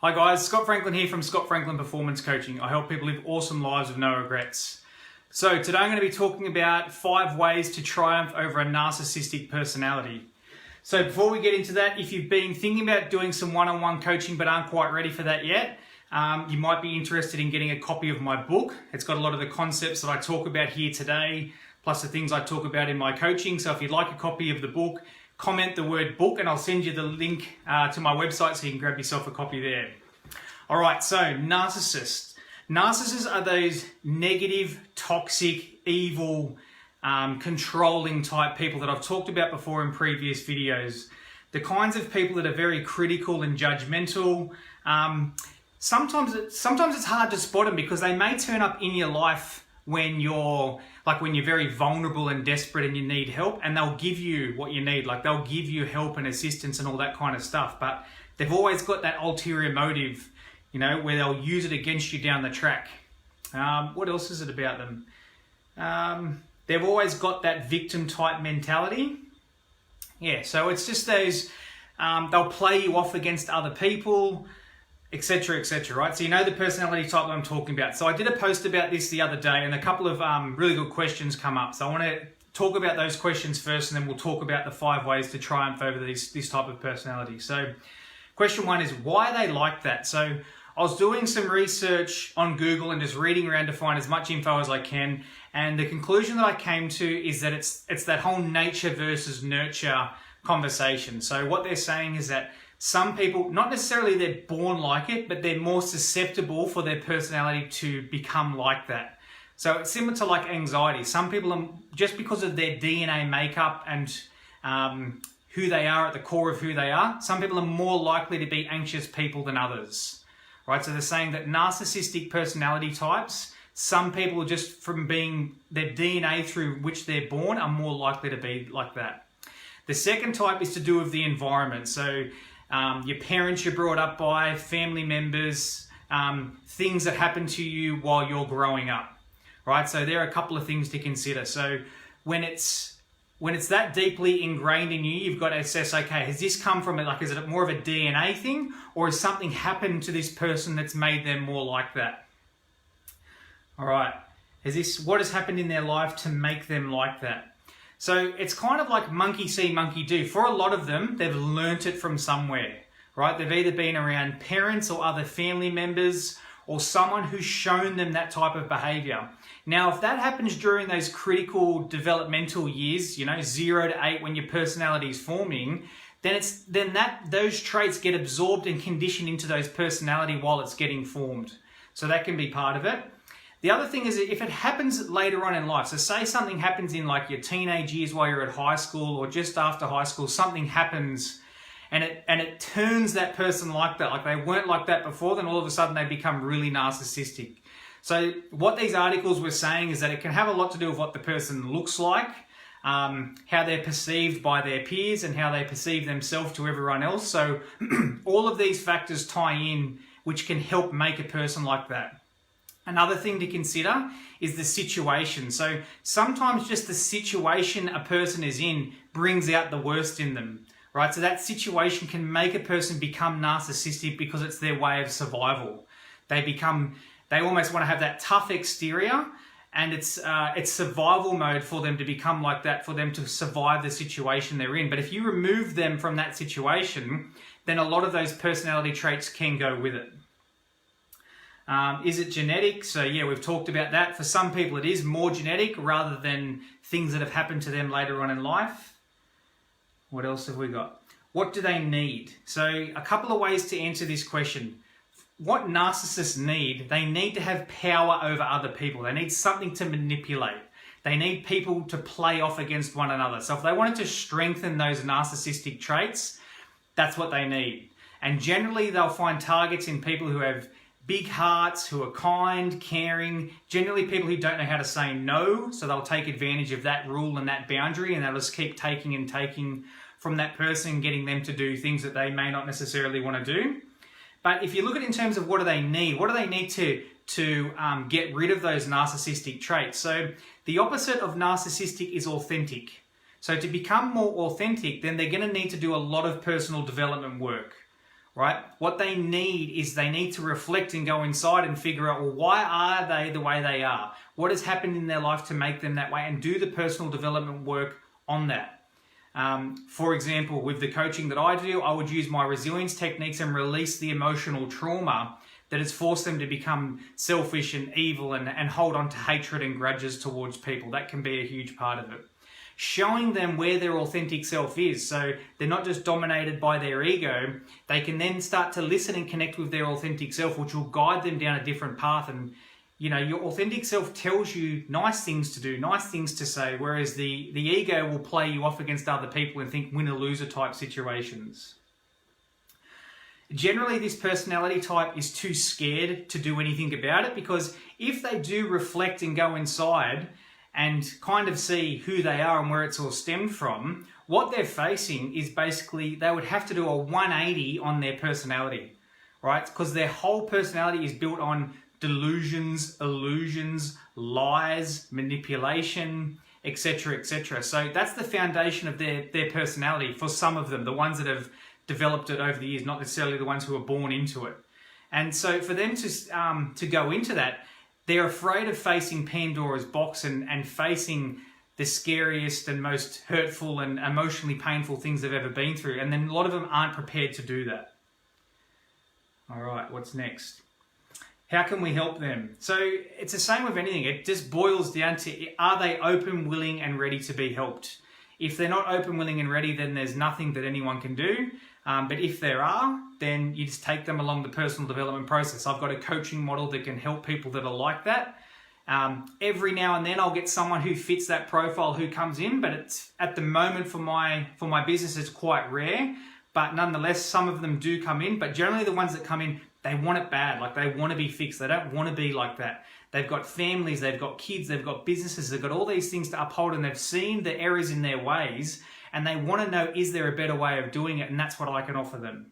Hi guys, Scott Franklin here from Scott Franklin Performance Coaching. I help people live awesome lives with no regrets. So today I'm going to be talking about 5 ways to triumph over a narcissistic personality. So before we get into that, if you've been thinking about doing some one-on-one coaching but aren't quite ready for that yet, you might be interested in getting a copy of my book. It's got a lot of the concepts that I talk about here today, plus the things I talk about in my coaching. So if you'd like a copy of the book, comment the word book and I'll send you the link to my website so you can grab yourself a copy there. All right, so narcissists. Narcissists are those negative, toxic, evil, controlling type people that I've talked about before in previous videos. The kinds of people that are very critical and judgmental. Sometimes it's hard to spot them because they may turn up in your life when you're very vulnerable and desperate and you need help, and they'll give you what you need. Like they'll give you help and assistance and all that kind of stuff, but they've always got that ulterior motive, you know, where they'll use it against you down the track. What else is it about them? They've always got that victim type mentality. Yeah, so it's just those, they'll play you off against other people, etc, etc, right? So you know the personality type that I'm talking about. So I did a post about this the other day and a couple of really good questions come up. So I want to talk about those questions first and then we'll talk about the 5 ways to triumph over this type of personality. So question 1 is, why are they like that? So I was doing some research on Google and just reading around to find as much info as I can, and the conclusion that I came to is that it's that whole nature versus nurture conversation. So what they're saying is that some people, not necessarily they're born like it, but they're more susceptible for their personality to become like that. So it's similar to like anxiety. Some people are, just because of their DNA makeup and who they are at the core of who they are, some people are more likely to be anxious people than others. Right, so they're saying that narcissistic personality types, some people just from being their DNA through which they're born are more likely to be like that. The second type is to do with the environment. So your parents you're brought up by, family members, things that happen to you while you're growing up. Right, so there are a couple of things to consider. So when it's that deeply ingrained in you, you've got to assess, okay, has this come from is it more of a DNA thing, or has something happened to this person that's made them more like that? All right, what has happened in their life to make them like that? So it's kind of like monkey see, monkey do. For a lot of them, they've learnt it from somewhere, right? They've either been around parents or other family members or someone who's shown them that type of behavior. Now, if that happens during those critical developmental years, 0 to 8, when your personality is forming, then those traits get absorbed and conditioned into those personality while it's getting formed. So that can be part of it. The other thing is, if it happens later on in life, so say something happens in like your teenage years while you're at high school or just after high school, something happens and it turns that person like that, like they weren't like that before, then all of a sudden they become really narcissistic. So what these articles were saying is that it can have a lot to do with what the person looks like, how they're perceived by their peers and how they perceive themselves to everyone else. So all of these factors tie in, which can help make a person like that. Another thing to consider is the situation. So sometimes just the situation a person is in brings out the worst in them, right? So that situation can make a person become narcissistic because it's their way of survival. They almost want to have that tough exterior, and it's survival mode for them to become like that, for them to survive the situation they're in. But if you remove them from that situation, then a lot of those personality traits can go with it. Is it genetic? So yeah, we've talked about that. For some people it is more genetic rather than things that have happened to them later on in life. What else have we got? What do they need? So a couple of ways to answer this question. What narcissists need, they need to have power over other people. They need something to manipulate. They need people to play off against one another. So if they wanted to strengthen those narcissistic traits, that's what they need. And generally they'll find targets in people who have big hearts, who are kind, caring, generally people who don't know how to say no, so they'll take advantage of that rule and that boundary, and they'll just keep taking and taking from that person, getting them to do things that they may not necessarily want to do. But if you look at it in terms of what do they need to get rid of those narcissistic traits? So the opposite of narcissistic is authentic. So to become more authentic, then they're going to need to do a lot of personal development work. right? What they need is they need to reflect and go inside and figure out, well, why are they the way they are? What has happened in their life to make them that way, and do the personal development work on that. For example, with the coaching that I do, I would use my resilience techniques and release the emotional trauma that has forced them to become selfish and evil and hold on to hatred and grudges towards people. That can be a huge part of it. Showing them where their authentic self is, so they're not just dominated by their ego. They can then start to listen and connect with their authentic self, which will guide them down a different path. And you know, your authentic self tells you nice things to do, nice things to say, whereas the ego will play you off against other people and think winner-loser type situations. Generally, this personality type is too scared to do anything about it, because if they do reflect and go inside and kind of see who they are and where it's all stemmed from, what they're facing is basically they would have to do a 180 on their personality, right? Because their whole personality is built on delusions, illusions, lies, manipulation, etc., etc. So that's the foundation of their personality for some of them, the ones that have developed it over the years, not necessarily the ones who are born into it. And so for them to go into that, they're afraid of facing Pandora's box and facing the scariest and most hurtful and emotionally painful things they've ever been through. And then a lot of them aren't prepared to do that. All right, what's next? How can we help them? So it's the same with anything. It just boils down to, are they open, willing, and ready to be helped? If they're not open, willing, and ready, then there's nothing that anyone can do. But if there are, then you just take them along the personal development process. I've got a coaching model that can help people that are like that. Every now and then I'll get someone who fits that profile who comes in, but it's at the moment for my business it's quite rare. But nonetheless, some of them do come in. But generally the ones that come in, they want it bad. Like they want to be fixed. They don't want to be like that. They've got families, they've got kids, they've got businesses, they've got all these things to uphold, and they've seen the errors in their ways, and they want to know, is there a better way of doing it? And that's what I can offer them.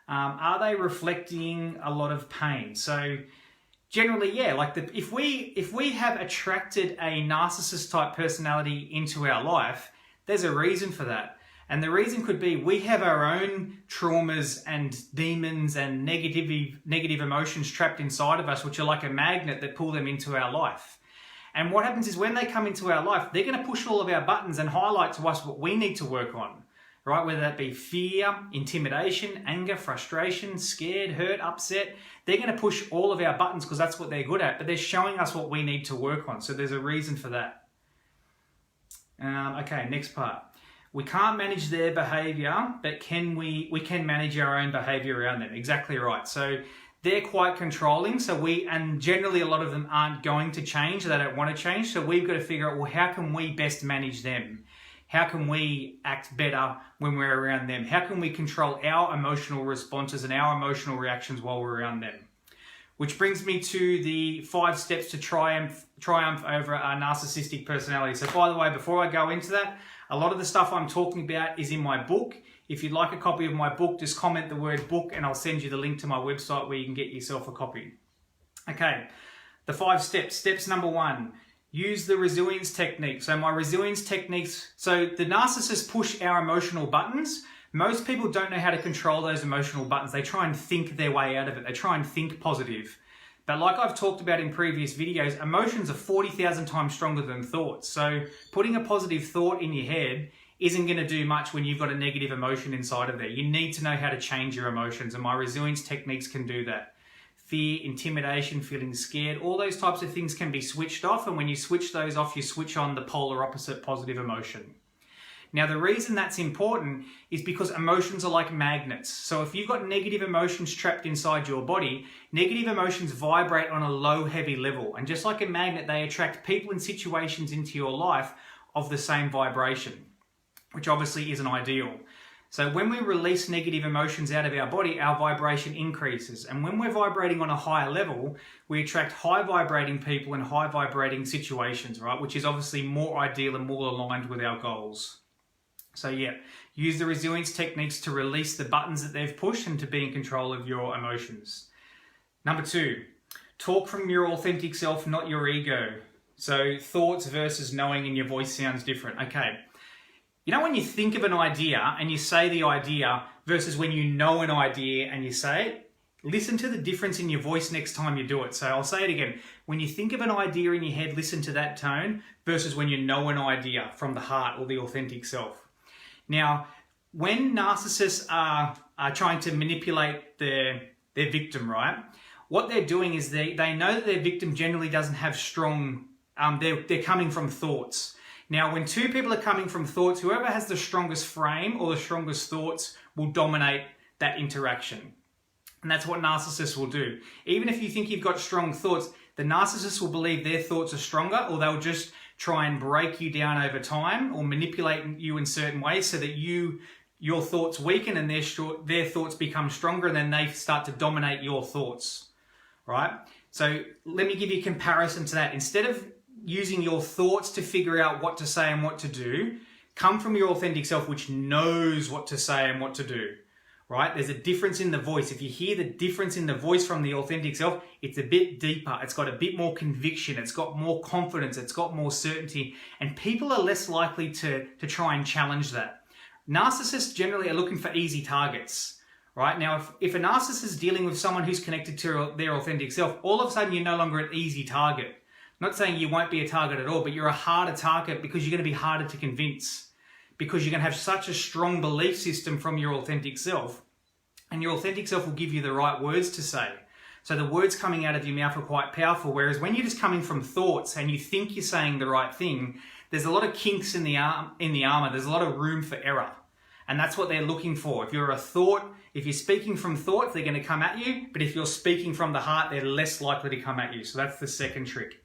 Are they reflecting a lot of pain? So generally, yeah, like if we have attracted a narcissist type personality into our life, there's a reason for that. And the reason could be we have our own traumas and demons and negative emotions trapped inside of us, which are like a magnet that pull them into our life. And what happens is when they come into our life, they're going to push all of our buttons and highlight to us what we need to work on, right? Whether that be fear, intimidation, anger, frustration, scared, hurt, upset. They're going to push all of our buttons because that's what they're good at, but they're showing us what we need to work on. So there's a reason for that. Okay, next part. We can't manage their behavior, but we can manage our own behavior around them. Exactly right. So they're quite controlling. And generally a lot of them aren't going to change. They don't want to change. So we've got to figure out, well, how can we best manage them? How can we act better when we're around them? How can we control our emotional responses and our emotional reactions while we're around them? Which brings me to the 5 steps to triumph over a narcissistic personality. So by the way, before I go into that, a lot of the stuff I'm talking about is in my book. If you'd like a copy of my book, just comment the word book and I'll send you the link to my website where you can get yourself a copy. Okay, the 5 steps. Steps number 1, use the resilience technique. So my resilience techniques, so the narcissists push our emotional buttons. Most people don't know how to control those emotional buttons. They try and think their way out of it. They try and think positive. But like I've talked about in previous videos, emotions are 40,000 times stronger than thoughts. So putting a positive thought in your head isn't going to do much when you've got a negative emotion inside of there. You need to know how to change your emotions, and my resilience techniques can do that. Fear, intimidation, feeling scared, all those types of things can be switched off, and when you switch those off, you switch on the polar opposite positive emotion. Now, the reason that's important is because emotions are like magnets. So if you've got negative emotions trapped inside your body, negative emotions vibrate on a low, heavy level. And just like a magnet, they attract people and situations into your life of the same vibration, which obviously isn't ideal. So when we release negative emotions out of our body, our vibration increases. And when we're vibrating on a higher level, we attract high vibrating people and high vibrating situations, right? Which is obviously more ideal and more aligned with our goals. So yeah, use the resilience techniques to release the buttons that they've pushed and to be in control of your emotions. Number 2, talk from your authentic self, not your ego. So thoughts versus knowing, and your voice sounds different. Okay, You know when you think of an idea and you say the idea versus when you know an idea and you say it? Listen to the difference in your voice next time you do it. So I'll say it again. When you think of an idea in your head, listen to that tone versus when you know an idea from the heart or the authentic self. Now, when narcissists are trying to manipulate their victim, right? What they're doing is they know that their victim generally doesn't have strong, they're coming from thoughts. Now, when two people are coming from thoughts, whoever has the strongest frame or the strongest thoughts will dominate that interaction. And that's what narcissists will do. Even if you think you've got strong thoughts, the narcissist will believe their thoughts are stronger, or they'll just try and break you down over time or manipulate you in certain ways so that your thoughts weaken and their thoughts become stronger, and then they start to dominate your thoughts, right? So let me give you a comparison to that. Instead of using your thoughts to figure out what to say and what to do, come from your authentic self, which knows what to say and what to do. Right? There's a difference in the voice. If you hear the difference in the voice from the authentic self, it's a bit deeper. It's got a bit more conviction. It's got more confidence. It's got more certainty. And people are less likely to try and challenge that. Narcissists generally are looking for easy targets. Right? Now, if a narcissist is dealing with someone who's connected to their authentic self, all of a sudden you're no longer an easy target. I'm not saying you won't be a target at all, but you're a harder target because you're going to be harder to convince. Because you're going to have such a strong belief system from your authentic self, and your authentic self will give you the right words to say. So the words coming out of your mouth are quite powerful, whereas when you're just coming from thoughts and you think you're saying the right thing, there's a lot of kinks in the armor, there's a lot of room for error. And that's what they're looking for. If you're speaking from thoughts, they're going to come at you, but if you're speaking from the heart, they're less likely to come at you. So that's the second trick.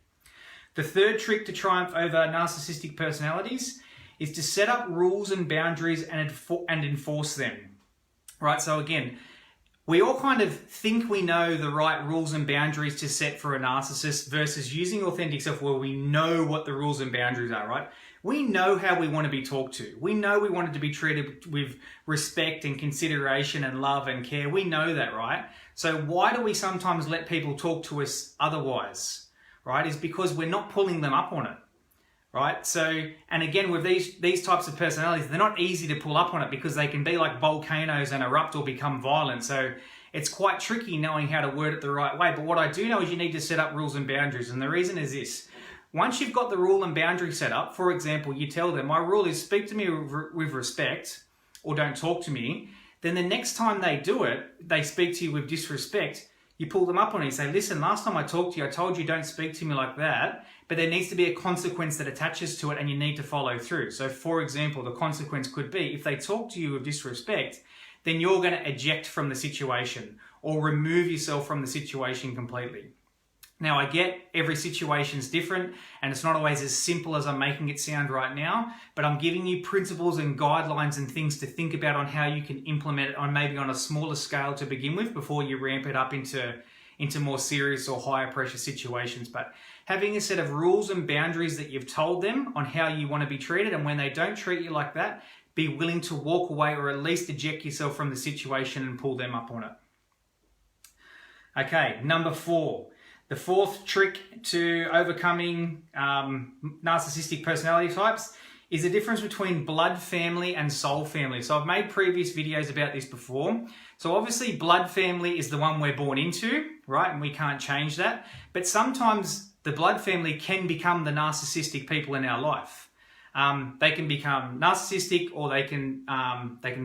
The third trick to triumph over narcissistic personalities is to set up rules and boundaries and enforce them, right? So again, we all kind of think we know the right rules and boundaries to set for a narcissist versus using authentic self where we know what the rules and boundaries are, right? We know how we want to be talked to. We know we want to be treated with respect and consideration and love and care. We know that, right? So why do we sometimes let people talk to us otherwise, right? Is because we're not pulling them up on it. Right? So, and again, with these types of personalities, they're not easy to pull up on it because they can be like volcanoes and erupt or become violent. So it's quite tricky knowing how to word it the right way. But what I do know is you need to set up rules and boundaries. And the reason is this. Once you've got the rule and boundary set up, for example, you tell them, my rule is speak to me with respect or don't talk to me. Then the next time they do it, they speak to you with disrespect. You pull them up on it and say, listen, last time I talked to you, I told you don't speak to me like that, but there needs to be a consequence that attaches to it and you need to follow through. So for example, the consequence could be if they talk to you with disrespect, then you're going to eject from the situation or remove yourself from the situation completely. Now, I get every situation's different and it's not always as simple as I'm making it sound right now, but I'm giving you principles and guidelines and things to think about on how you can implement it on maybe on a smaller scale to begin with before you ramp it up into more serious or higher pressure situations. But having a set of rules and boundaries that you've told them on how you want to be treated, and when they don't treat you like that, be willing to walk away or at least eject yourself from the situation and pull them up on it. Okay, number 4. The fourth trick to overcoming narcissistic personality types is the difference between blood family and soul family. So I've made previous videos about this before. So obviously blood family is the one we're born into, right? And we can't change that. But sometimes the blood family can become the narcissistic people in our life. They can become narcissistic, or they can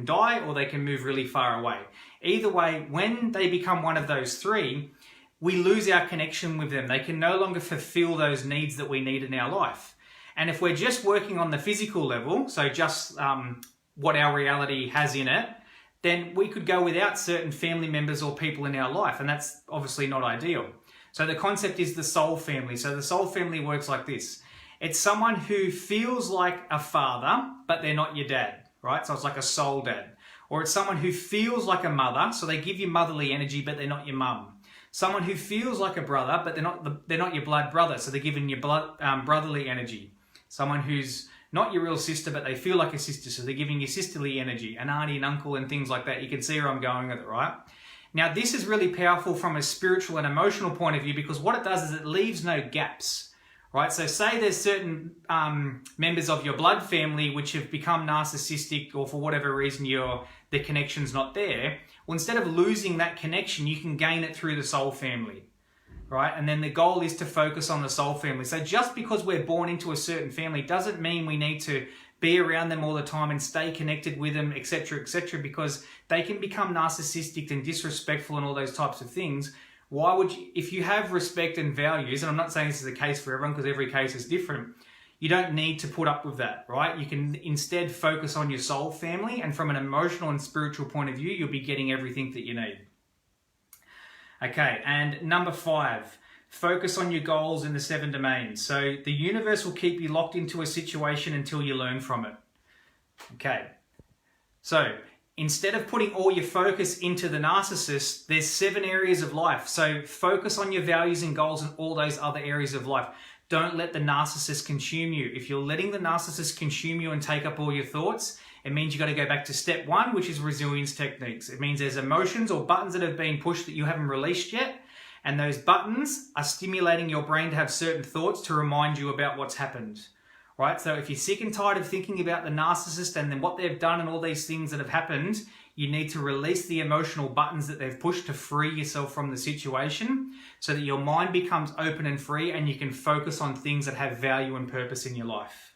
die, or they can move really far away. Either way, when they become one of those three, we lose our connection with them. They can no longer fulfill those needs that we need in our life. And if we're just working on the physical level, so just what our reality has in it, then we could go without certain family members or people in our life, and that's obviously not ideal. So the concept is the soul family. So the soul family works like this. It's someone who feels like a father, but they're not your dad, right? So it's like a soul dad. Or it's someone who feels like a mother, so they give you motherly energy, but they're not your mum. Someone who feels like a brother, but they're not your blood brother, so they're giving you brotherly energy. Someone who's not your real sister, but they feel like a sister, so they're giving you sisterly energy, an auntie and uncle and things like that. You can see where I'm going with it, right? Now, this is really powerful from a spiritual and emotional point of view because what it does is it leaves no gaps, right? So say there's certain members of your blood family which have become narcissistic, or for whatever reason the connection's not there. Well, instead of losing that connection, you can gain it through the soul family, right? And then the goal is to focus on the soul family. So just because we're born into a certain family doesn't mean we need to be around them all the time and stay connected with them, etc., etc., because they can become narcissistic and disrespectful and all those types of things. Why would you, if you have respect and values, and I'm not saying this is the case for everyone because every case is different, you don't need to put up with that, right? You can instead focus on your soul family, and from an emotional and spiritual point of view, you'll be getting everything that you need. Okay, and number 5, focus on your goals in the 7 domains. So the universe will keep you locked into a situation until you learn from it. Okay, so instead of putting all your focus into the narcissist, there's 7 areas of life. So focus on your values and goals in all those other areas of life. Don't let the narcissist consume you. If you're letting the narcissist consume you and take up all your thoughts, it means you've got to go back to step 1, which is resilience techniques. It means there's emotions or buttons that have been pushed that you haven't released yet, and those buttons are stimulating your brain to have certain thoughts to remind you about what's happened. Right? So if you're sick and tired of thinking about the narcissist and then what they've done and all these things that have happened, you need to release the emotional buttons that they've pushed to free yourself from the situation so that your mind becomes open and free and you can focus on things that have value and purpose in your life.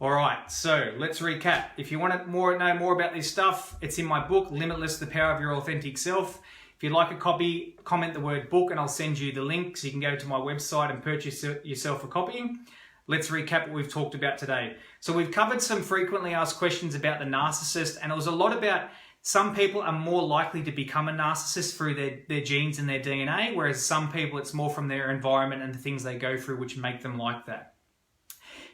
All right, so let's recap. If you want to know more about this stuff, it's in my book, Limitless, The Power of Your Authentic Self. If you'd like a copy, comment the word book and I'll send you the link so you can go to my website and purchase yourself a copy. Let's recap what we've talked about today. So we've covered some frequently asked questions about the narcissist, and it was a lot about some people are more likely to become a narcissist through their genes and their DNA, whereas some people it's more from their environment and the things they go through which make them like that.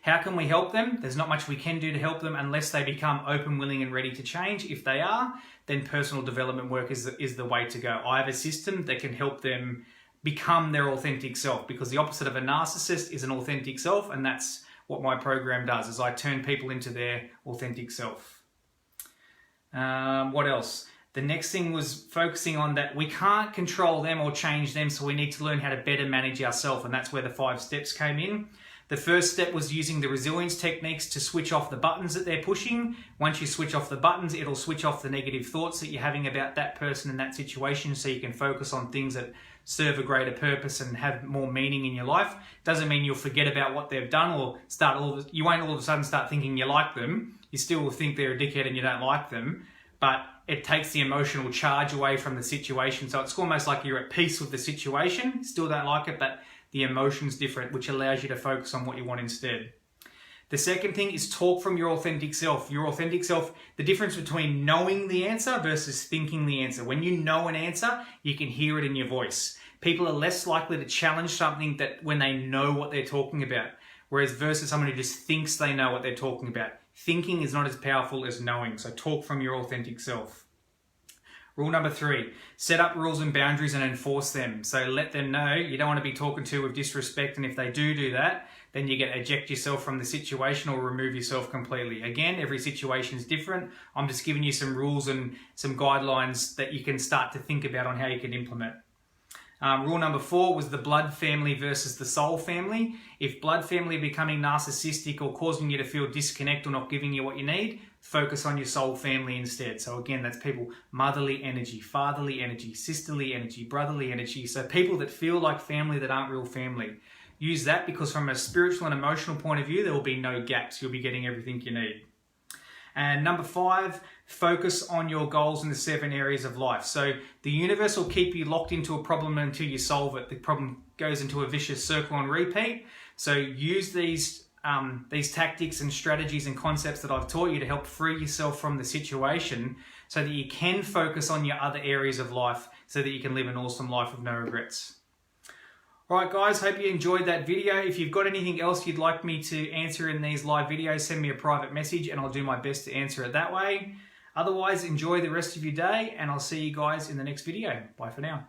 How can we help them? There's not much we can do to help them unless they become open, willing and ready to change. If they are, then personal development work is the way to go. I have a system that can help them become their authentic self, because the opposite of a narcissist is an authentic self, and that's what my program does, is I turn people into their authentic self. What else? The next thing was focusing on that we can't control them or change them, so we need to learn how to better manage ourselves, and that's where the 5 steps came in. The first step was using the resilience techniques to switch off the buttons that they're pushing. Once you switch off the buttons, it'll switch off the negative thoughts that you're having about that person and that situation, so you can focus on things that serve a greater purpose and have more meaning in your life. Doesn't mean you'll forget about what they've done or you won't all of a sudden start thinking you like them. You still will think they're a dickhead and you don't like them, but it takes the emotional charge away from the situation. So it's almost like you're at peace with the situation, still don't like it, but the emotion's different, which allows you to focus on what you want instead. The second thing is talk from your authentic self. Your authentic self, the difference between knowing the answer versus thinking the answer. When you know an answer, you can hear it in your voice. People are less likely to challenge something that when they know what they're talking about, whereas versus someone who just thinks they know what they're talking about. Thinking is not as powerful as knowing, so talk from your authentic self. Rule number 3, set up rules and boundaries and enforce them. So let them know you don't want to be talking to with disrespect, and if they do that, then you get to eject yourself from the situation or remove yourself completely. Again, every situation is different. I'm just giving you some rules and some guidelines that you can start to think about on how you can implement. Rule number 4 was the blood family versus the soul family. If blood family are becoming narcissistic or causing you to feel disconnect or not giving you what you need, focus on your soul family instead. So again, that's people, motherly energy, fatherly energy, sisterly energy, brotherly energy. So people that feel like family that aren't real family. Use that, because from a spiritual and emotional point of view, there will be no gaps. You'll be getting everything you need. And number 5, focus on your goals in the 7 areas of life. So the universe will keep you locked into a problem until you solve it. The problem goes into a vicious circle on repeat. So use these tactics and strategies and concepts that I've taught you to help free yourself from the situation so that you can focus on your other areas of life so that you can live an awesome life with no regrets. Alright guys, hope you enjoyed that video. If you've got anything else you'd like me to answer in these live videos, send me a private message and I'll do my best to answer it that way. Otherwise, enjoy the rest of your day and I'll see you guys in the next video. Bye for now.